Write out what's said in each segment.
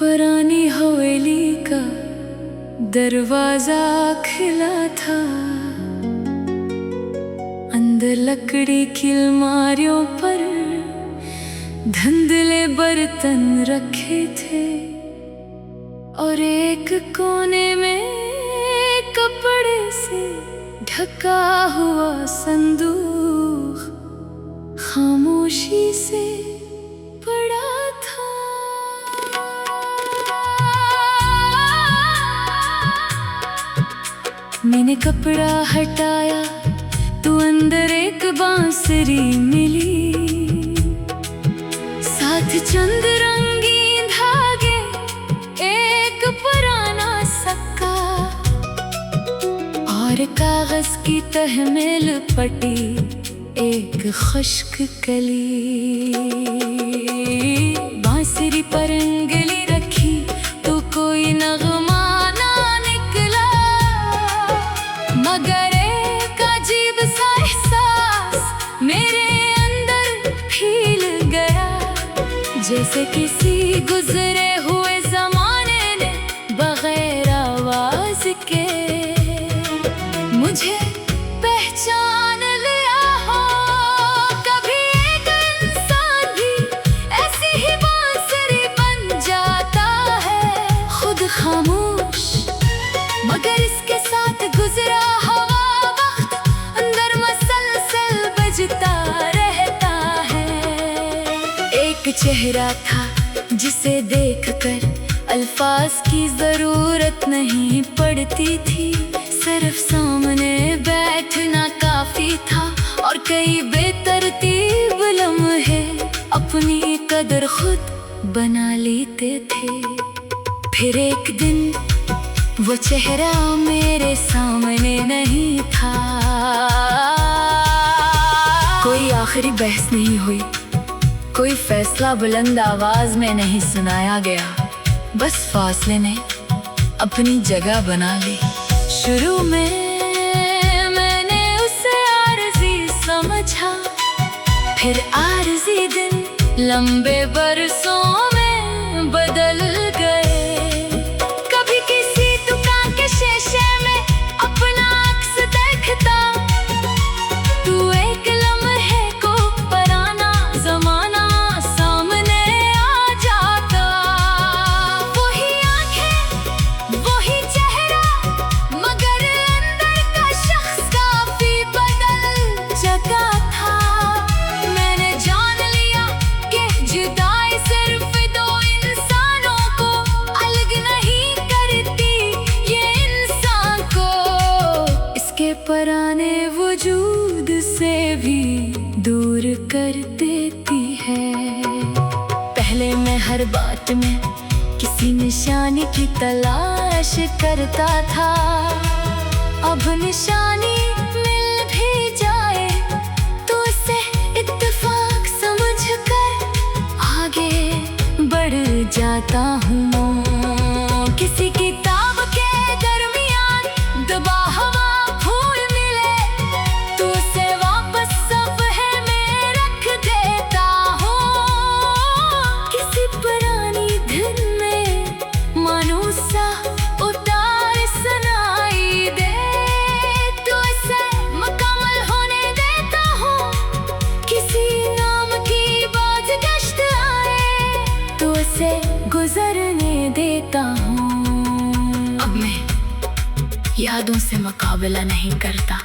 पुरानी हवेली का दरवाजा खिला था, अंदर लकड़ी की अलमारियों पर धुंधले बर्तन रखे थे और एक कोने में कपड़े से ढका हुआ संदूक खामोशी से पड़ा था। मैंने कपड़ा हटाया तो अंदर एक बांसुरी मिली, साथ चंद रंगीन धागे, एक पुराना सक्का और कागज की तहमील पटी एक खुश्क कली। बांसुरी पर उंगली रखी तो कोई नगमा ना निकला, मगर एक अजीब सा एहसास मेरे अंदर फैल गया, जैसे किसी गुजरे हुए जमाने ने बगैर आवाज के मुझे पहचान लिया हो। कभी एक इंसान भी ऐसी ही बांसुरी बन जाता है, खुद खामोश मगर इसके साथ गुजरा हुआ वक्त अंदर मसलसल बजता रहता है। एक चेहरा था जिसे देखकर अल्फाज की जरूरत नहीं पड़ती थी, सिर्फ सामने बैठना काफी था और कई बेतरतीब लम्हे अपनी कदर खुद बना लेते थे। फिर एक दिन वो चेहरा मेरे सामने नहीं था। कोई आखिरी बहस नहीं हुई, कोई फैसला बुलंद आवाज में नहीं सुनाया गया, बस फासले ने अपनी जगह बना ली। शुरू में मैंने उसे आरज़ी समझा, फिर आरज़ी दिन लंबे बरसों में बदल गए। कभी किसी दुकान के शीशे में अपना अक्स देखता तो एक लम्हे को पुराना ज़माना सामने आ जाता। वही आंखें, वही चेहरा, मगर अंदर का शख्स काफी बदल चुका था। मैंने जान लिया कि जुदाई सिर्फ दो इंसानों को अलग नहीं करती, ये इंसान को इसके पुराने वजूद से भी दूर कर देती है। पहले मैं हर बात में किसी निशानी की तलाश करता था, अब निशानी मिल भी जाए तो उसे इत्तेफाक समझकर आगे बढ़ जाता हूँ। किसी किताब के दरमियान दबा हुआ फूल मिले तो उसे वापस सफ़हे में रख देता हूँ। किसी पुरानी धुन में मानो सा उतार सुनाई दे तो इसे मुकम्मल होने देता हूँ। किसी नाम की बात गश्त आए तो उसे गुजरने देता हूँ। अब मैं यादों से मुकाबला नहीं करता,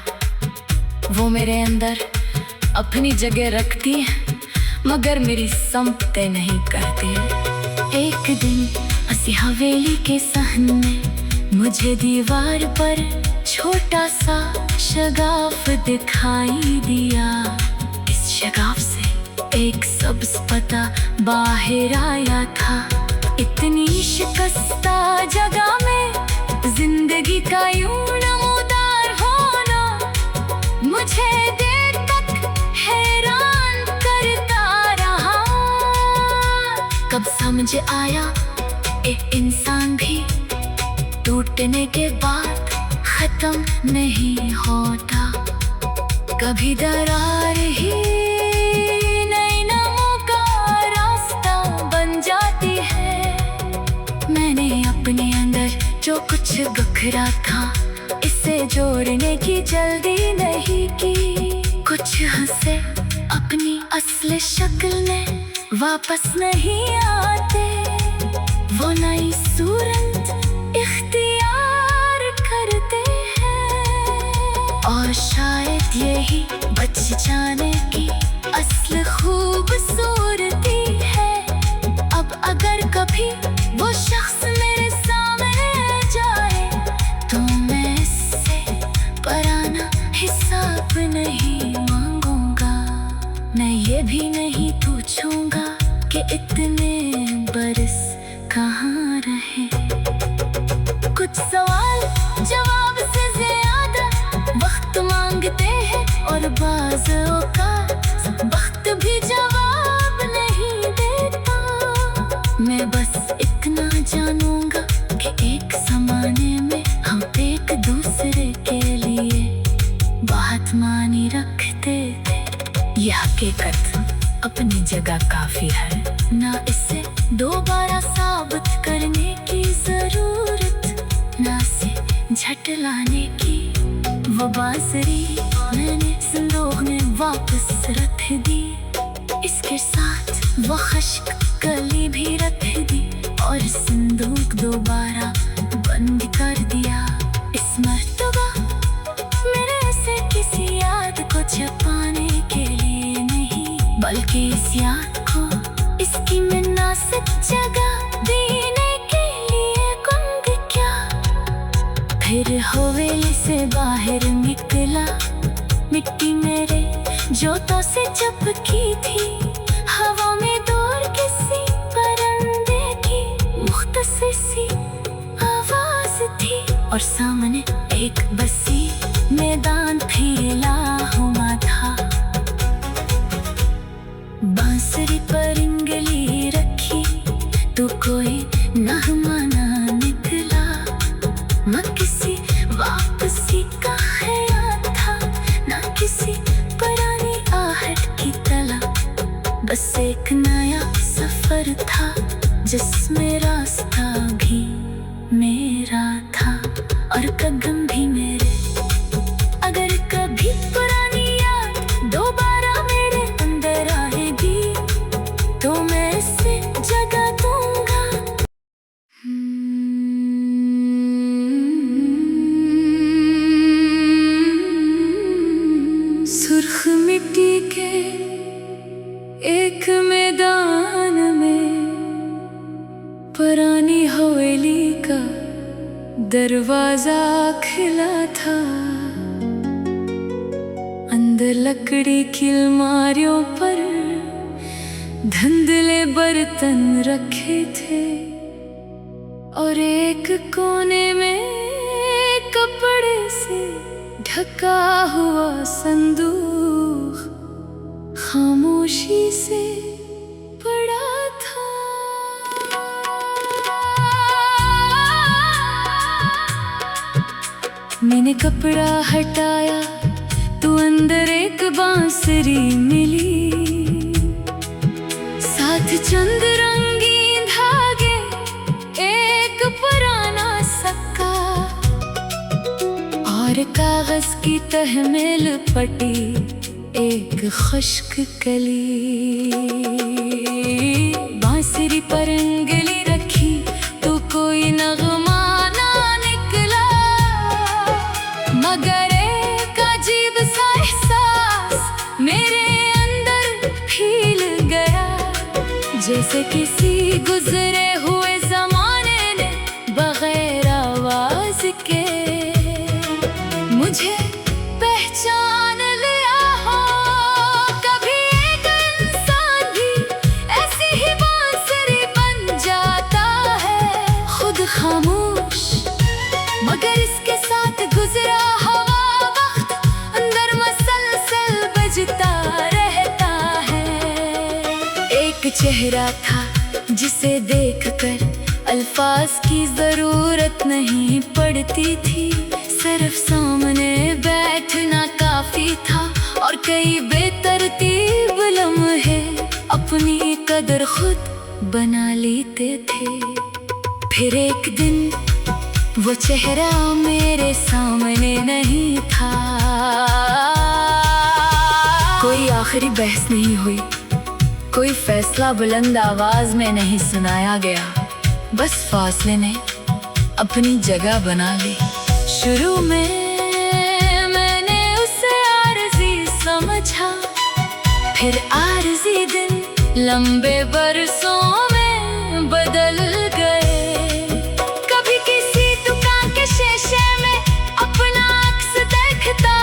वो मेरे अंदर अपनी जगह रखती है मगर मेरी संपते नहीं करती। एक दिन हंसी हवेली के सहन में मुझे दीवार पर छोटा सा शगाफ दिखाई दिया। इस शगाफ से एक सब्ज पत्ता बाहर आया था। इतनी शिकस्ता जगह में जिंदगी का यूं नमूदार होना मुझे देर तक हैरान करता रहा। कब समझ आया एक इंसान भी टूटने के बाद खत्म नहीं होता, कभी दरार ही नई नमों का रास्ता बन जाती है। जो कुछ बिखरा था इसे जोड़ने की जल्दी नहीं की। कुछ हंसे अपनी असली शक्ल में वापस नहीं आते, वो नई सूरत इख्तियार करते हैं। और शायद यही बच जाने की असल खूबसूरती है। अब अगर कभी वो शख्स मेरे सामने जाए तो मैं इससे पराना हिसाब नहीं मांगूंगा। मैं ये भी नहीं पूछूंगा कि इतने बरस कहाँ रहे। कुछ सवाल जवाब से ज्यादा वक्त मांगते हैं और बाज़ औक़ात वक्त भी जवाब नहीं देता। मैं बस इतना जानूंगा कि एक ज़माने में हम एक दूसरे के लिए बहुत मानी रखते थे। यह हकीकत अपनी जगह काफी है, ना इसे दोबारा साबित करने की जरूरत, ना से झटलाने की। वो बांसुरी मैंने संदूक में वापस रख दी, इसके साथ वो खश्क कली भी रख दी और संदूक दोबारा बंद कर दिया। इस मर्तबा मेरे से किसी याद को छुपाने के लिए नहीं, बल्कि इस याद को इसकी मुनासिब जगह देने के लिए गुंग क्या। फिर हवेली से बाहर निकला, मिट्टी मेरे जोतों से चिपकी थी। हवा में दूर किसी परिंदे की मुख्तसर सी आवाज थी और सामने एक बसी मैदान फैला हुआ था। बांसुरी पर इंगली रखी तो कोई नगमा ना निकला। न किसी वापसी का ख्याल था, न किसी पुरानी आहट की तलब। बस एक नया सफर था जिसमें रास्ता भी मेरा था और कदम भी मेरे। अगर कभी पुरानी याद दोबारा मेरे अंदर आएगी तो मैं इसे जगा दूंगा। सुर्ख मिट्टी के एक मैदान में पुरानी हवेली का दरवाजा खिला था। अंदर लकड़ी की अलमारियों पर धुंधले बर्तन रखे थे और एक कोने में कपड़े से ढका हुआ संदूक खामोशी से पड़ा था। मैंने कपड़ा हटाया तो अंदर एक बांसुरी मिली, साथ चंद रंगीन धागे, एक पुराना सक्का और कागज की तह में लिपटी एक खुश्क कली। बांसुरी पर उंगली रखी तो कोई नगमा ना निकला, मगर एक अजीब सा एहसास मेरे अंदर फैल गया, जैसे किसी गुजरे हुए जमाने ने बगैर आवाज के मुझे पहचान लिया हो। कभी एक इंसान भी ऐसी ही बांसुरी बन जाता है, खुद खामोश मगर इसके साथ गुजरा हुआ वक्त अंदर मसलसल बजता रहता है। एक चेहरा था जिसे देखकर अल्फाज की जरूरत नहीं पड़ती थी, सिर्फ सामने बैठना काफी था और कई बेतरतीब लम्हे अपनी कदर खुद बना लेते थे। फिर एक दिन वो चेहरा मेरे सामने नहीं था। कोई आखिरी बहस नहीं हुई, कोई फैसला बुलंद आवाज में नहीं सुनाया गया। बस फासले ने अपनी जगह बना ली। शुरू में मैंने उसे आरज़ी समझा, फिर आरज़ी दिन लंबे बरसों में बदल गए। कभी किसी दुकान के शीशे में अपना अक्स देखता,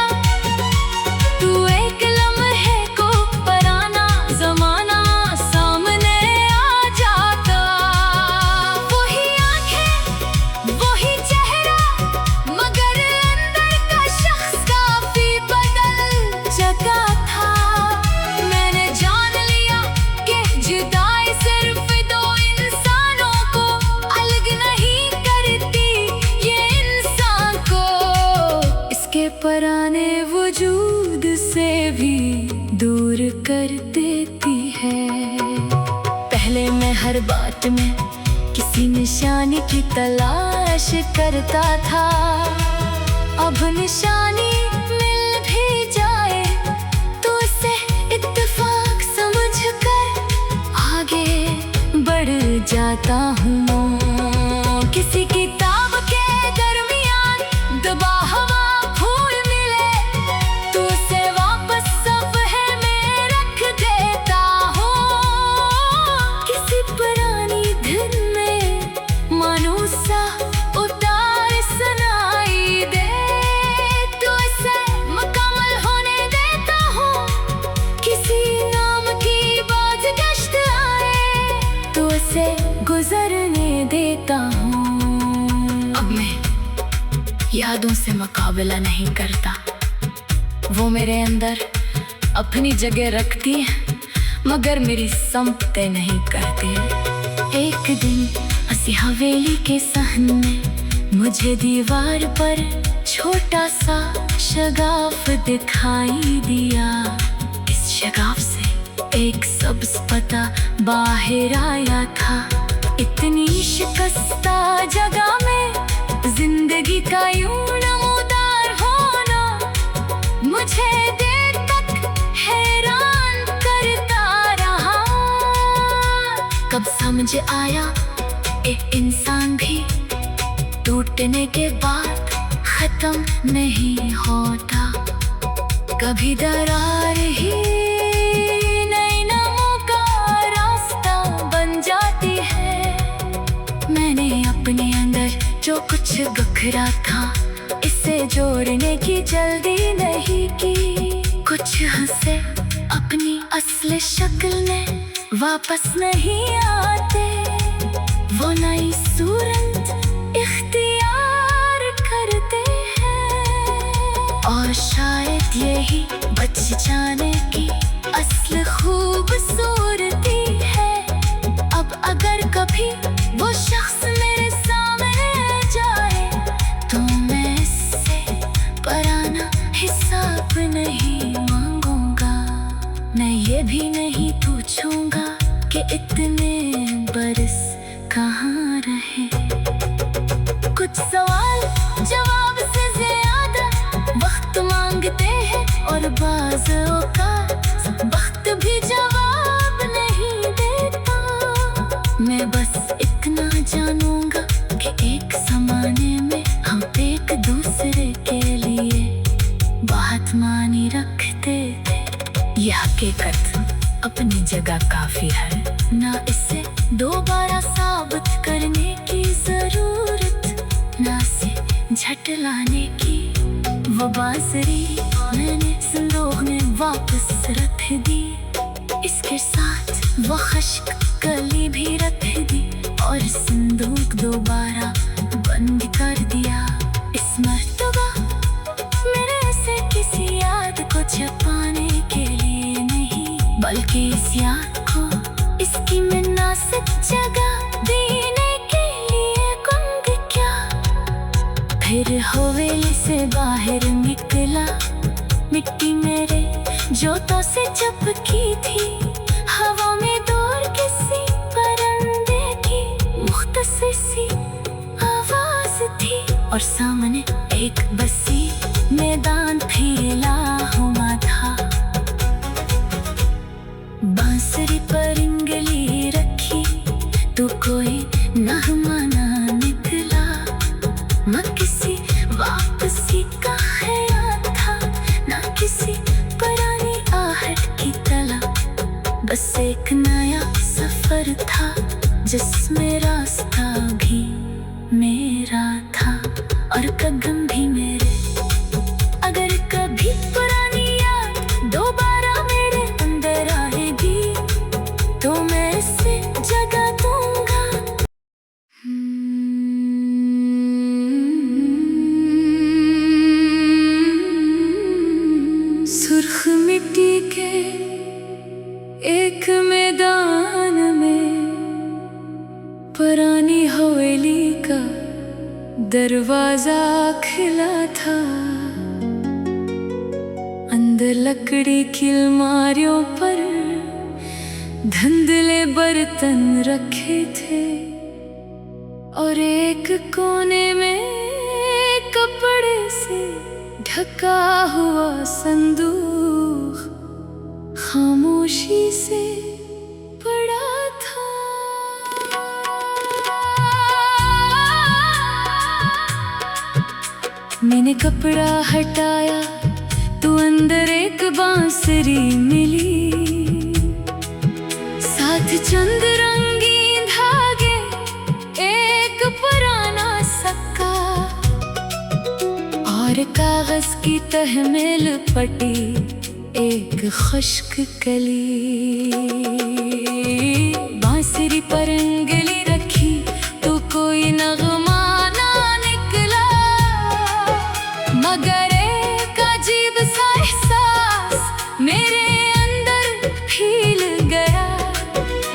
तू एक लम्हे को पराना ज़माना सामने आ जाता। वही आंखें, वही चेहरा, मगर अंदर का शख्स काफी बदल चुका था। मैंने जान लिया कि जुदाई सिर्फ दो इंसानों को अलग नहीं करती, ये इंसान को इसके पराने वजूद से भी दूर कर देती है। पहले मैं हर बात में किसी निशानी की तलाश करता था, अब निशानी मिल भी जाए तो उसे इत्तेफाक समझकर आगे बढ़ जाता हूँ। किसी किताब के दरमियान दबा हुआ फूल मिले तो उसे वापस सफ़हे में रख देता हूँ। किसी पुरानी धुन में मानूसा उतार सुनाई दे तो उसे मुकम्मल होने देता हूँ। किसी नाम की बाज़गश्त आए तो उसे गुजरने देता हूँ। अब मैं यादों से मुकाबला नहीं करता, वो मेरे अंदर अपनी जगह रखती है मगर मेरी संपते नहीं करती। एक दिन हंसी हवेली के सहन में मुझे दीवार पर छोटा सा शगाफ दिखाई दिया। इस शगाफ से एक सब्ज पता बाहर आया था। इतनी शिकस्ता जगह में जिंदगी का यूं नमूदार होना मुझे देर तक हैरान करता रहा। कब समझ आया एक इंसान भी टूटने के बाद खत्म नहीं होता। कभी दरार ही नई नमों का रास्ता बन जाती है। मैंने अपने अंदर जो कुछ बिखरा था इसे जोड़ने की जल्दी नहीं की। कुछ हंसे अपनी असली शक्ल में वापस नहीं आते, वो नई सूरत इख्तियार करते हैं। और शायद यही बच जाने की असल खूबसूरती है। अब अगर कभी वो शख्स मेरे सामने आ जाए तो मैं इससे पराना हिसाब नहीं मांगूंगा। मैं ये भी नहीं पूछूंगा कि इतने बरस कहाँ रहे। कुछ सवाल जवाब से ज्यादा वक्त मांगते हैं और बाज़ औक़ात वक्त भी जवाब नहीं देता। मैं बस इतना जानूंगा कि एक ज़माने में हम एक दूसरे के लिए बहुत मानी रखते थे। यह हकीकत अपनी जगह काफी है, ना इसे दोबारा साबित करने की जरूरत, ना से झटलाने की। वो बांसुरी मैंने संदूक में वापस रख दी, इसके साथ वो खश्क कली भी रख दी और संदूक दोबारा बंद कर दिया। इस मर्तबा मेरे से किसी याद को छुपाने के लिए नहीं, बल्कि इस याद को इसकी मुनासिब जगह देने के लिए कहूँगी क्या। फिर हवेली से बाहर निकला, मिट्टी मेरे जोतों से चिपकी थी। हवा में दूर किसी परिंदे की मुख्तसर सी आवाज थी। और सामने एक बस्ती मैदान फैला हुआ था। बांसुरी पर उंगली रखी तो कोई नगमा ना निकला। न किसी वापसी का ख्याल था, न किसी पुरानी आहट की तलब। बस एक नया सफर था जिसमें रास्ता भी मेरा था और कदम भी मेरे। अगर कभी पुरानी याद दोबारा मेरे अंदर आएगी तो मैं इसे जगा दूंगा। सुर्ख मिट्टी के एक मैदान में पुरानी हवेली का दरवाजा खिला था। अंदर लकड़ी की अलमारियों पर धुंधले बर्तन रखे थे और एक कोने में कपड़े से ढका हुआ संदूक खामोशी से पड़ा था। मैंने कपड़ा हटाया तो अंदर एक बांसुरी मिली, साथ चंद रंगीन धागे, एक पुराना सक्का और कागज की तहमील पटी एक खुश्क कली। बांसुरी पर उंगली रखी तो कोई नगमा ना निकला, मगर एक अजीब सा एहसास मेरे अंदर फैल गया।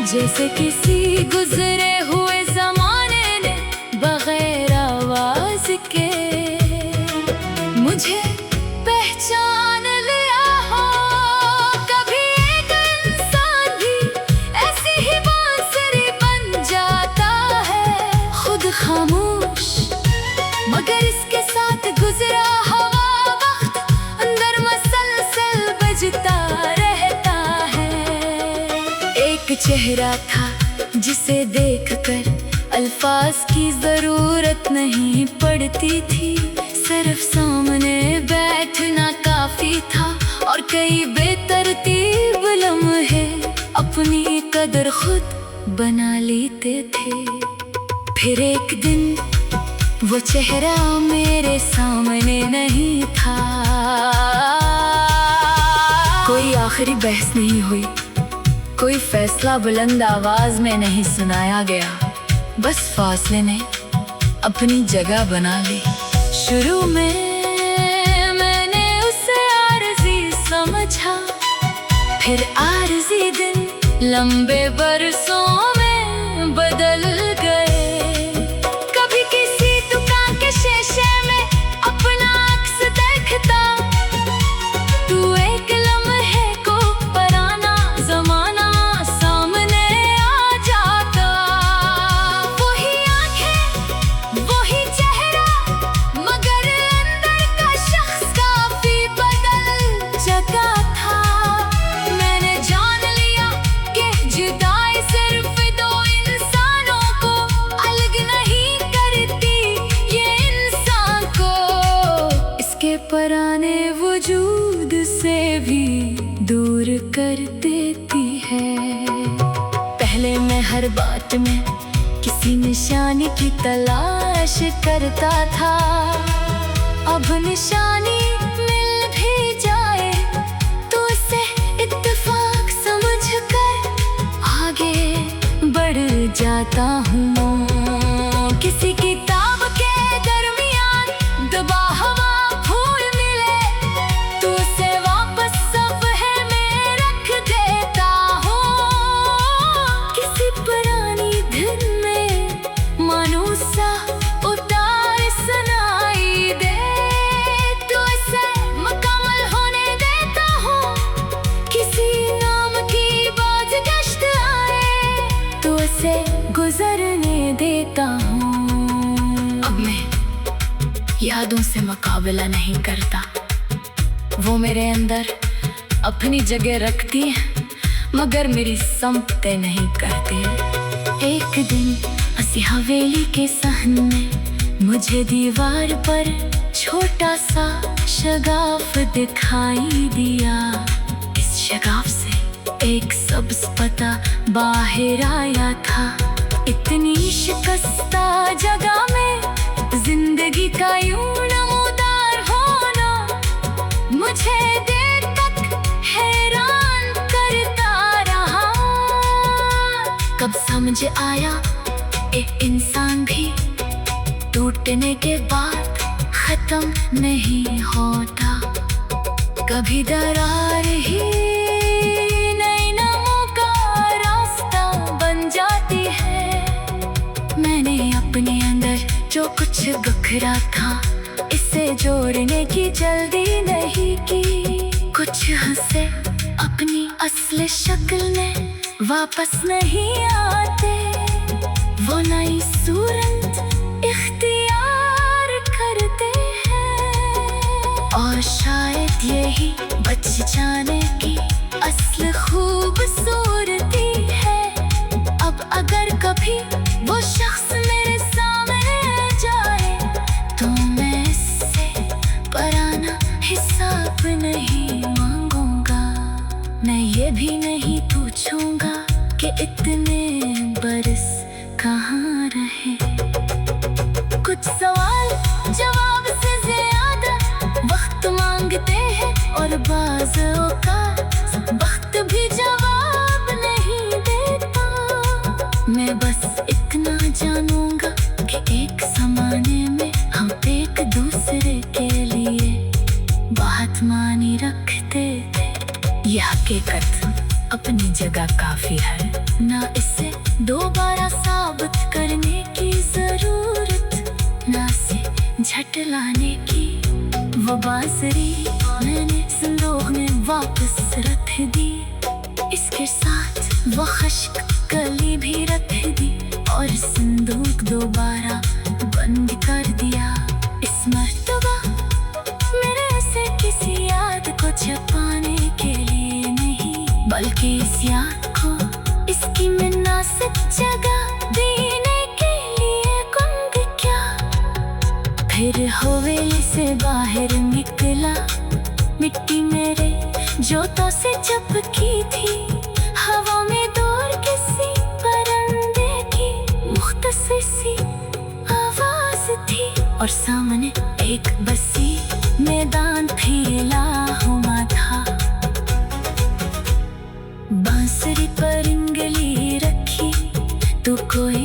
जैसे किसी गुजरे हुए जमाने ने बगैर आवाज के मुझे पहचान लिया हो। कभी एक इंसान भी ऐसी ही बांसुरी बन जाता है, खुद खामोश मगर इसके साथ गुजरा हुआ वक्त अंदर मसलसल बजता रहता है। एक चेहरा था जिसे देखकर अल्फाज की जरूरत नहीं पड़ती थी, सिर्फ सामने बैठना काफी था और कई बेतरतीब लम्हे अपनी कदर खुद बना लेते थे। फिर एक दिन वो चेहरा मेरे सामने नहीं था। कोई आखिरी बहस नहीं हुई, कोई फैसला बुलंद आवाज में नहीं सुनाया गया, बस फासले ने अपनी जगह बना ली। शुरू में मैंने उसे आरज़ी समझा, फिर आरज़ी दिन लंबे बरसों में बदल गए। कभी किसी दुकान के शीशे में अपना अक्स देखता तो एक लम्हे को पुराना जमाना सामने आ जाता। वही आंखें वही चेहरा मगर अंदर का शख्स काफी बदल चुका था। मैंने जान लिया कि जुदाई सिर्फ दो इंसानों को अलग नहीं करती, ये इंसान को इसके पुराने वजूद से भी दूर कर देती है। पहले मैं हर बात में किसी निशानी की तलाश करता था, अब निशानी मिल भी जाए तो उसे इत्तेफाक समझकर आगे बढ़ जाता हूँ। किसी किताब के दरमियान दबा हुआ फूल मिले तो उसे वापस सफ़हे में रख देता हूँ। किसी पुरानी धुन में मानो सा उतार सुनाई दे तो उसे मुकम्मल होने देता हूँ। किसी नाम की बात गश्त आए तो उसे गुजरने देता हूँ। यादों से मुकाबला नहीं करता। वो मेरे अंदर अपनी जगह रखती है, मगर मेरी संपते नहीं करती। एक दिन हंसी हवेली के सहन में मुझे दीवार पर छोटा सा शगाफ दिखाई दिया। इस शगाफ से एक सब्ज पत्ता बाहर आया था। इतनी शिकस्ता जगह में जिंदगी का यूं नमूदार होना मुझे देर तक हैरान करता रहा। कब समझ आया एक इंसान भी टूटने के बाद खत्म नहीं होता। कभी दरार ही नई नामों का रास्ता बन जाती है। मैंने अपने अंदर जो कुछ बिखरा था, इसे जोड़ने की जल्दी नहीं की। कुछ हंसे अपनी असली शक्ल में वापस नहीं आते। वो नई सूरत इख्तियार करते हैं, और शायद यही बच जाने की असली खूबसूरती है। अब अगर कभी वो शख्स मेरे सामने आ जाए, तो मैं इससे पराना हिसाब नहीं मांगूंगा। मैं ये भी नहीं पूछूंगा कि इतने बरस कहाँ रहे। कुछ सवाल जवाब से ज्यादा वक्त मांगते हैं, और बाज़ औक़ात वक्त भी जवाब नहीं देता। मैं बस इतना जानूंगा कि एक ज़माने में हम एक दूसरे के लिए बहुत मानी रखते थे। यह हकीकत अपनी जगह काफी है, ना इसे दोबारा साबित करने की जरूरत, ना से झटलाने की। वो बांसुरी मैंने संदूक में वापस रख दी, इसके साथ वो खश्क कली भी रख दी, और संदूक दोबारा बंद कर दिया। इस मर्तबा मेरे से किसी याद को छुपाने के लिए नहीं, बल्कि इस याद को इसकी मुनासिब जगह देने के लिए गुंग क्या। फिर हवेली से बाहर निकला, मिट्टी मेरे जोतों से चिपकी थी। हवा में दूर किसी परिंदे की मुख्तसर सी आवाज थी, और सामने एक बसी मैदान फैला हुआ था। बांसुरी पर उंगली रखी तो कोई